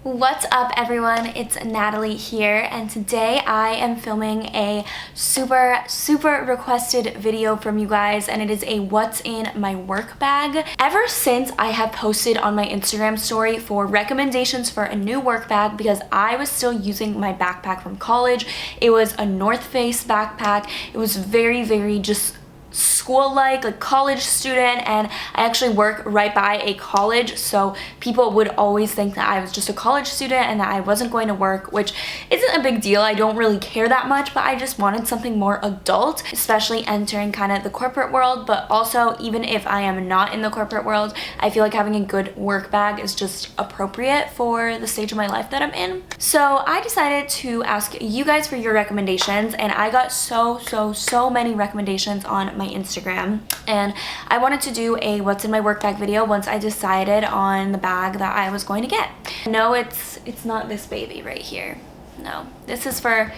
What's up everyone, it's Natalie here, and today I am filming a super requested video from you guys, and it is a what's in my work bag. Ever since I have posted on my Instagram story for recommendations for a new work bag, because I was still using my backpack from college. It was a North Face backpack. It was very just school-like college student, and I actually work right by a college, so people would always think that I was just a college student and that I wasn't going to work, which isn't a big deal. I don't really care that much, but I just wanted something more adult, especially entering kind of the corporate world. But also, even if I am not in the corporate world, I feel like having a good work bag is just appropriate for the stage of my life that I'm in. So I decided to ask you guys for your recommendations, and I got so many recommendations on my Instagram, and I wanted to do a what's in my work bag video once I decided on the bag that I was going to get. No, it's not this baby right here. No, this is for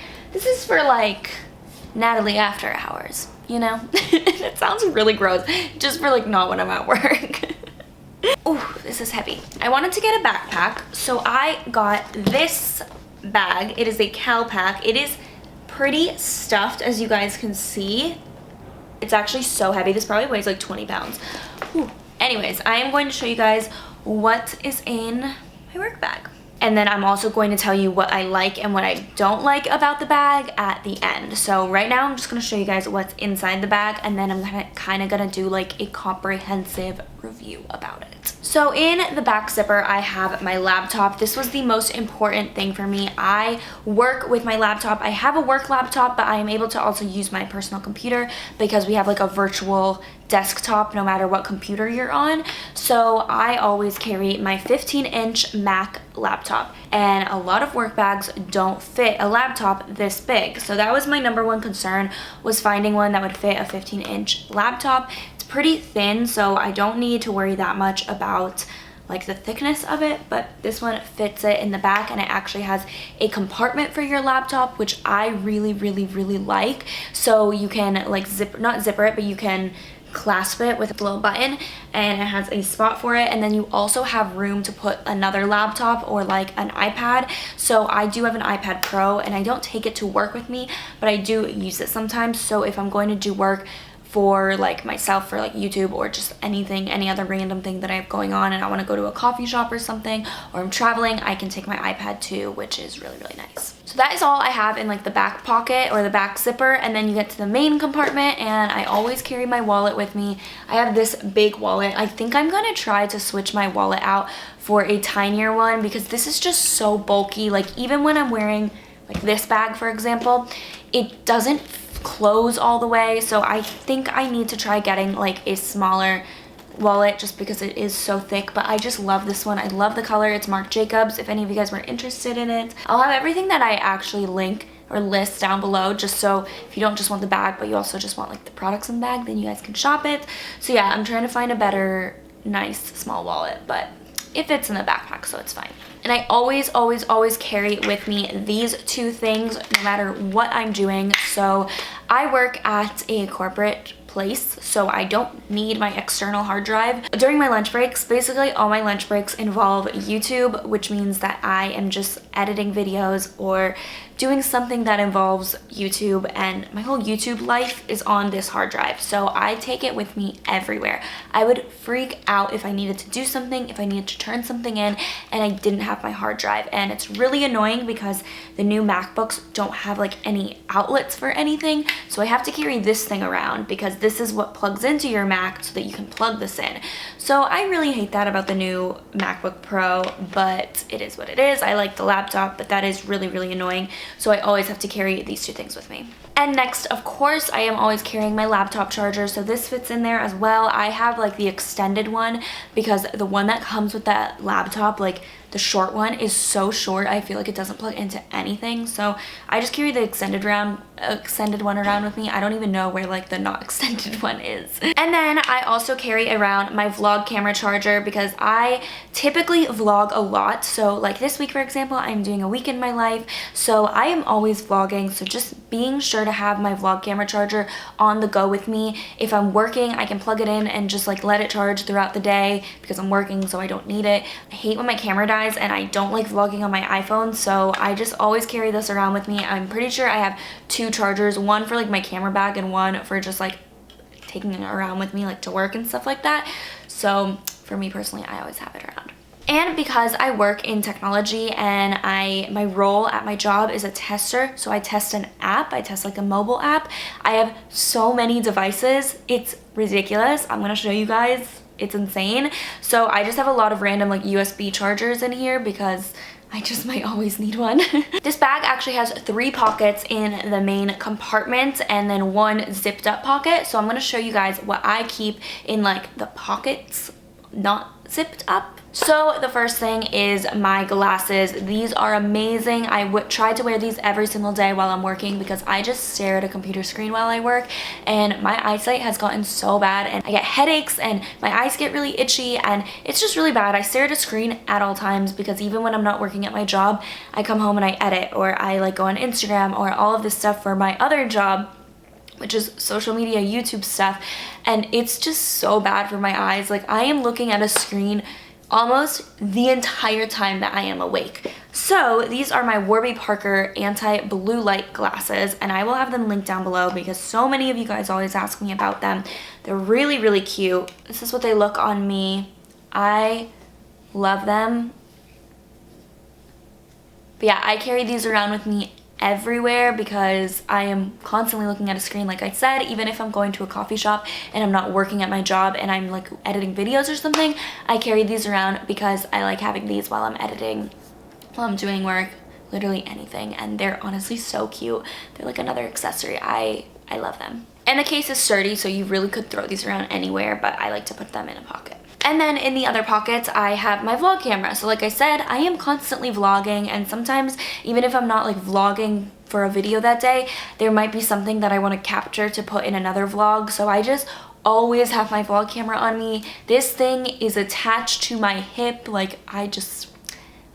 like Natalie after hours, you know? It sounds really gross, just for like not when I'm at work. Oh, this is heavy. I wanted to get a backpack, so I got this bag. It is a Calpak. It is pretty stuffed, as you guys can see. It's actually so heavy. This probably weighs like 20 pounds. Whew. Anyways, I am going to show you guys what is in my work bag. And then I'm also going to tell you what I like and what I don't like about the bag at the end. So right now I'm just going to show you guys what's inside the bag, and then I'm kind of going to do like a comprehensive review about it. So in the back zipper, I have my laptop. This was the most important thing for me. I work with my laptop. I have a work laptop, but I am able to also use my personal computer because we have like a virtual desktop no matter what computer you're on. So I always carry my 15-inch Mac laptop, and a lot of work bags don't fit a laptop this big. So that was my number one concern, was finding one that would fit a 15-inch laptop. Pretty thin, so I don't need to worry that much about like the thickness of it, but this one fits it in the back, and it actually has a compartment for your laptop, which I really like. So you can like not zipper it, but you can clasp it with a little button, and it has a spot for it, and then you also have room to put another laptop or like an iPad. So I do have an iPad Pro, and I don't take it to work with me, but I do use it sometimes. So if I'm going to do work for like myself, for like YouTube or just anything, any other random thing that I have going on, and I want to go to a coffee shop or something, or I'm traveling, I can take my iPad too, which is really nice. So that is all I have in like the back pocket or the back zipper, and then you get to the main compartment, and I always carry my wallet with me. I have this big wallet. I think I'm gonna try to switch my wallet out for a tinier one, because this is just so bulky. Like even when I'm wearing like this bag, for example, it doesn't close all the way, so I think I need to try getting like a smaller wallet just because it is so thick. But I just love this one. I love the color. It's Marc Jacobs, if any of you guys were interested in it. I'll have everything that I actually link or list down below, just so if you don't just want the bag but you also just want like the products in the bag, then you guys can shop it. So yeah, I'm trying to find a better nice small wallet, but it fits in the backpack, so it's fine. And I always carry with me these two things no matter what I'm doing. So I work at a corporate place, so I don't need my external hard drive. During my lunch breaks, basically all my lunch breaks involve YouTube, which means that I am just editing videos or doing something that involves YouTube, and my whole YouTube life is on this hard drive, so I take it with me everywhere. I would freak out if I needed to do something, if I needed to turn something in, and I didn't have my hard drive. And it's really annoying because the new MacBooks don't have like any outlets for anything, so I have to carry this thing around because this is what plugs into your Mac so that you can plug this in. So I really hate that about the new MacBook Pro, but it is what it is. I like the laptop, but that is really annoying. So I always have to carry these two things with me. And next, of course, I am always carrying my laptop charger, so this fits in there as well. I have like the extended one because the one that comes with that laptop, like the short one, is so short I feel like it doesn't plug into anything. So I just carry the extended one around with me. I don't even know where like the not extended one is. And then I also carry around my vlog camera charger because I typically vlog a lot. So like this week, for example, I'm doing a week in my life, so I am always vlogging. So just being sure to have my vlog camera charger on the go with me. If I'm working, I can plug it in and just like let it charge throughout the day because I'm working, so I don't need it. I hate when my camera dies guys, and I don't like vlogging on my iPhone, so I just always carry this around with me. I'm pretty sure I have 2 chargers, one for like my camera bag and one for just like taking it around with me like to work and stuff like that. So for me personally, I always have it around. And because I work in technology and my role at my job is a tester, so I test an app, I test like a mobile app. I have so many devices, it's ridiculous. I'm gonna show you guys, it's insane. So I just have a lot of random like USB chargers in here because I just might always need one. This bag actually has 3 pockets in the main compartment and then 1 zipped up pocket. So I'm gonna show you guys what I keep in like the pockets not zipped up. So the first thing is my glasses. These are amazing. I would try to wear these every single day while I'm working because I just stare at a computer screen while I work and my eyesight has gotten so bad and I get headaches and my eyes get really itchy and it's just really bad. I stare at a screen at all times because even when I'm not working at my job, I come home and I edit or I like go on Instagram or all of this stuff for my other job, which is social media, YouTube stuff, and it's just so bad for my eyes. Like I am looking at a screen almost the entire time that I am awake. So these are my Warby Parker anti-blue light glasses, and I will have them linked down below because so many of you guys always ask me about them. They're really, really cute. This is what they look on me. I love them. But yeah, I carry these around with me everywhere because I am constantly looking at a screen, like I said. Even if I'm going to a coffee shop and I'm not working at my job and I'm like editing videos or something, I carry these around because I like having these while I'm editing, while I'm doing work, literally anything. And they're honestly so cute. They're like another accessory. I love them. And the case is sturdy, so you really could throw these around anywhere, but I like to put them in a pocket. And then in the other pockets, I have my vlog camera. So like I said, I am constantly vlogging, and sometimes even if I'm not like vlogging for a video that day, there might be something that I want to capture to put in another vlog. So I just always have my vlog camera on me. This thing is attached to my hip. Like I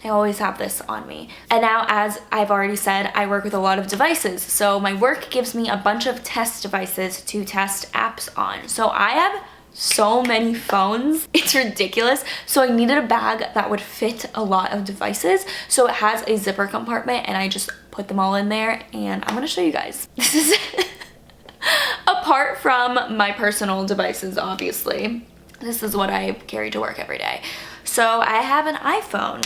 always have this on me. And now, as I've already said, I work with a lot of devices. So my work gives me a bunch of test devices to test apps on. So I have so many phones, it's ridiculous. So I needed a bag that would fit a lot of devices. So it has a zipper compartment and I just put them all in there, and I'm gonna show you guys. This is apart from my personal devices, obviously. This is what I carry to work every day. So I have an iPhone.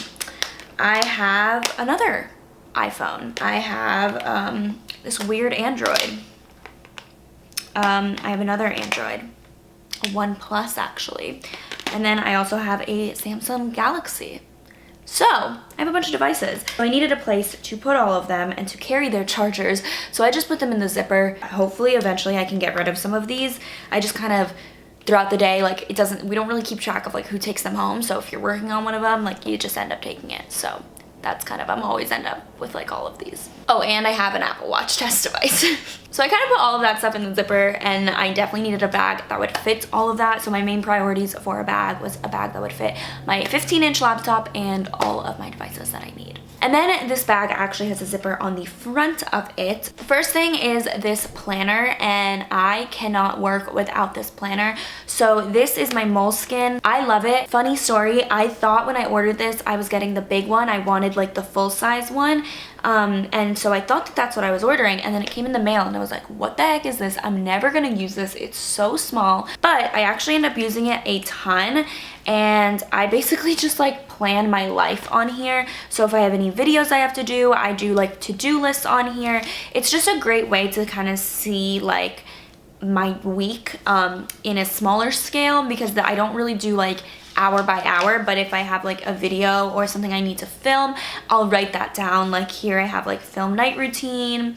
I have another iPhone. I have this weird Android. I have another Android. A OnePlus actually, and then I also have a Samsung Galaxy. So I have a bunch of devices. So I needed a place to put all of them and to carry their chargers, so I just put them in the zipper. Hopefully eventually I can get rid of some of these. I just kind of throughout the day, like we don't really keep track of like who takes them home, so if you're working on one of them, like you just end up taking it. So that's kind of, I'm always end up with like all of these. Oh, and I have an Apple Watch test device. So I kind of put all of that stuff in the zipper, and I definitely needed a bag that would fit all of that. So my main priorities for a bag was a bag that would fit my 15-inch laptop and all of my devices that I need. And then this bag actually has a zipper on the front of it. The first thing is this planner, and I cannot work without this planner. So this is my moleskin. I love it. Funny story, I thought when I ordered this I was getting the big one. I wanted like the full size one. And so I thought that that's what I was ordering, and then it came in the mail and I was like, what the heck is this? I'm never gonna use this. It's so small. But I actually end up using it a ton, and I basically just like plan my life on here. So if I have any videos I have to do, I do like to-do lists on here. It's just a great way to kind of see like my week in a smaller scale, because I don't really do like hour by hour, but if I have like a video or something I need to film, I'll write that down. Like here I have like film night routine,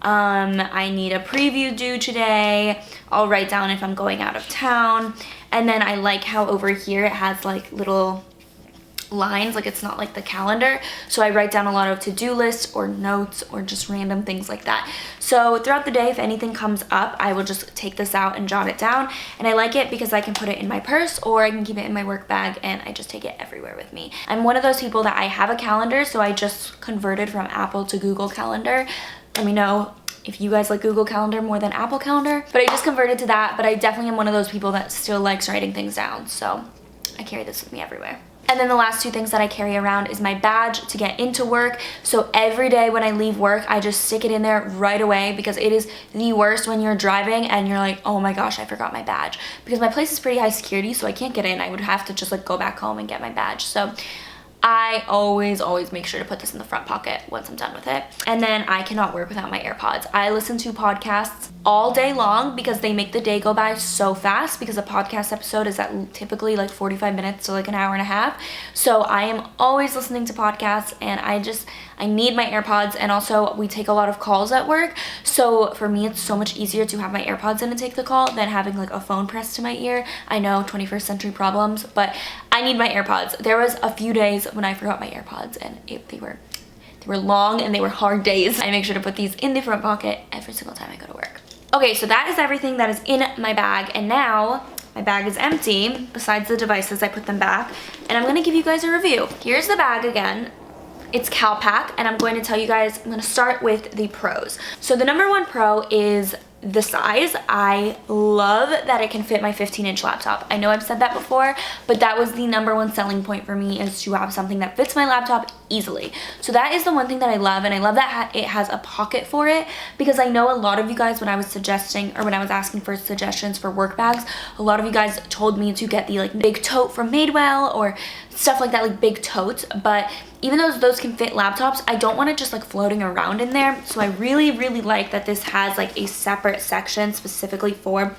I need a preview due today, I'll write down if I'm going out of town. And then I like how over here it has like little lines, like it's not like the calendar, so I write down a lot of to-do lists or notes or just random things like that. So throughout the day, if anything comes up, I will just take this out and jot it down, and I like it because I can put it in my purse or I can keep it in my work bag, and I just take it everywhere with me. I'm one of those people that I have a calendar, so I just converted from Apple to Google Calendar. Let me know if you guys like Google Calendar more than Apple Calendar, but I just converted to that. But I definitely am one of those people that still likes writing things down, so I carry this with me everywhere. And then the last two things that I carry around is my badge to get into work. So every day when I leave work, I just stick it in there right away, because it is the worst when you're driving and you're like, oh my gosh, I forgot my badge. Because my place is pretty high security, so I can't get in. I would have to just like go back home and get my badge. So I always make sure to put this in the front pocket once I'm done with it. And then I cannot work without my AirPods. I listen to podcasts all day long because they make the day go by so fast, because a podcast episode is at typically like 45 minutes to like an hour and a half. So I am always listening to podcasts, and I need my AirPods. And also we take a lot of calls at work. So for me, it's so much easier to have my AirPods in and take the call than having like a phone pressed to my ear. I know, 21st century problems, but I need my AirPods. There was a few days when I forgot my AirPods, and they were long and they were hard days. I make sure to put these in the front pocket every single time I go to work. Okay, so that is everything that is in my bag, and now my bag is empty. Besides the devices, I put them back, and I'm gonna give you guys a review. Here's the bag again. It's Calpak, and I'm going to tell you guys, I'm gonna start with the pros. So the number one pro is the size. I love that it can fit my 15-inch laptop. I know I've said that before, but that was the number one selling point for me, is to have something that fits my laptop easily. So that is the one thing that I love, and I love that it has a pocket for it, because I know a lot of you guys, when I was suggesting, or when I was asking for suggestions for work bags, a lot of you guys told me to get the like big tote from Madewell or stuff like that, like big totes. But even though those can fit laptops, I don't want it just like floating around in there. So I really like that this has like a separate section specifically for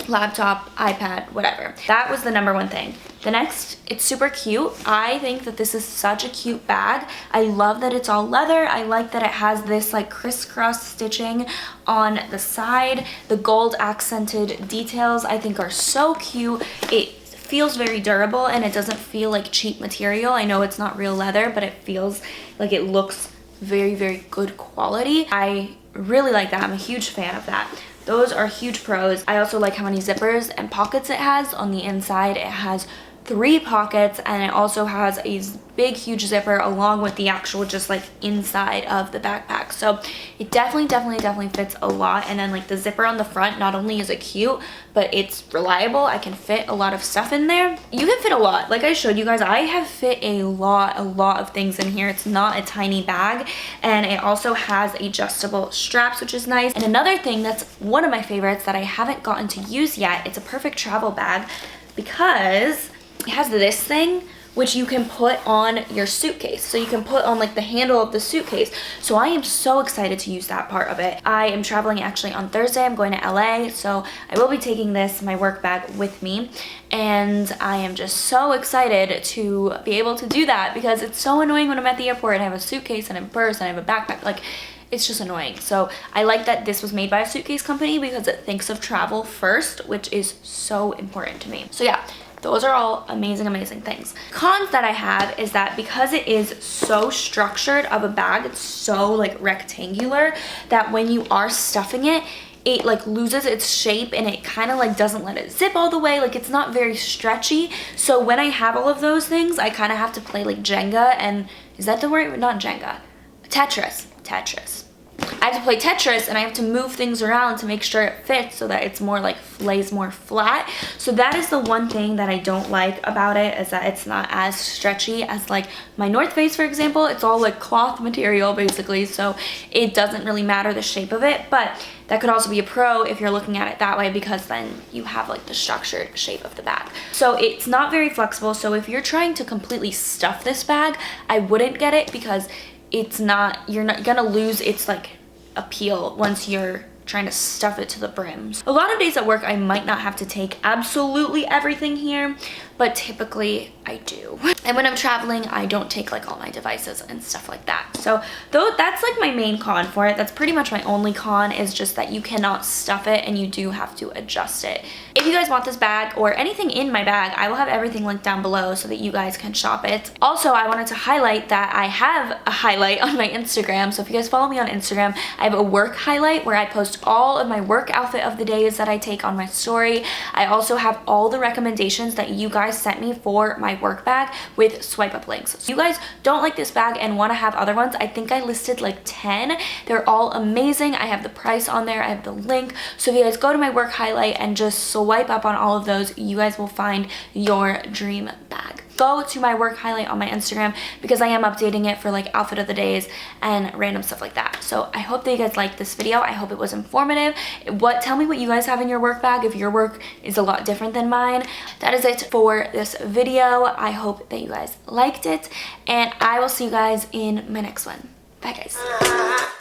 laptop, iPad, whatever. That was the number one thing. The next, it's super cute. I think that this is such a cute bag. I love that it's all leather. I like that it has this like crisscross stitching on the side. The gold accented details I think are so cute. It feels very durable, and it doesn't feel like cheap material. I know it's not real leather, but it feels like it looks very good quality. I really like that. I'm a huge fan of that. Those are huge pros. I also like how many zippers and pockets it has. On the inside, it has 3 pockets, and it also has a big huge zipper along with the actual just like inside of the backpack. So it definitely fits a lot. And then like the zipper on the front, not only is it cute, but it's reliable. I can fit a lot of stuff in there. You can fit a lot. Like I showed you guys, I have fit a lot of things in here. It's not a tiny bag, and it also has adjustable straps, which is nice. And another thing that's one of my favorites that I haven't gotten to use yet, it's a perfect travel bag because it has this thing which you can put on your suitcase. So you can put on like the handle of the suitcase. So I am so excited to use that part of it. I am traveling actually on Thursday. I'm going to LA, so I will be taking this, my work bag, with me. And I am just so excited to be able to do that, because it's so annoying when I'm at the airport and I have a suitcase and a purse and I have a backpack. Like, it's just annoying. So I like that this was made by a suitcase company, because it thinks of travel first, which is so important to me. So yeah, those are all amazing things. Cons that I have is that because it is so structured of a bag, it's so like rectangular, that when you are stuffing it, it like loses its shape, and it kind of like doesn't let it zip all the way. Like, it's not very stretchy. So when I have all of those things, I kind of have to play like Jenga, and is that the word? Not Jenga. Tetris. I have to play Tetris, and I have to move things around to make sure it fits so that it's more like lays more flat. So that is the one thing that I don't like about it, is that it's not as stretchy as like my North Face, for example. It's all like cloth material basically, so it doesn't really matter the shape of it. But that could also be a pro if you're looking at it that way, because then you have like the structured shape of the bag. So it's not very flexible. So if you're trying to completely stuff this bag, I wouldn't get it, because it's not, you're not gonna lose its like appeal once you're trying to stuff it to the brim. A lot of days at work, I might not have to take absolutely everything here, but typically I do. And when I'm traveling, I don't take like all my devices and stuff like that. So though that's like my main con for it. That's pretty much my only con, is just that you cannot stuff it and you do have to adjust it. If you guys want this bag or anything in my bag, I will have everything linked down below so that you guys can shop it. Also, I wanted to highlight that I have a highlight on my Instagram. So if you guys follow me on Instagram, I have a work highlight where I post all of my work outfit of the days that I take on my story. I also have all the recommendations that you guys sent me for my work bag with swipe up links. So if you guys don't like this bag and want to have other ones, I think I listed like 10. They're all amazing. I have the price on there. I have the link. So if you guys go to my work highlight and just swipe up on all of those, you guys will find your dream bag. go to my work highlight on my Instagram because I am updating it for like outfit of the days and random stuff like that. So I hope that you guys liked this video. I hope it was informative. Tell me what you guys have in your work bag if your work is a lot different than mine. That is it for this video. I hope that you guys liked it, and I will see you guys in my next one. Bye guys.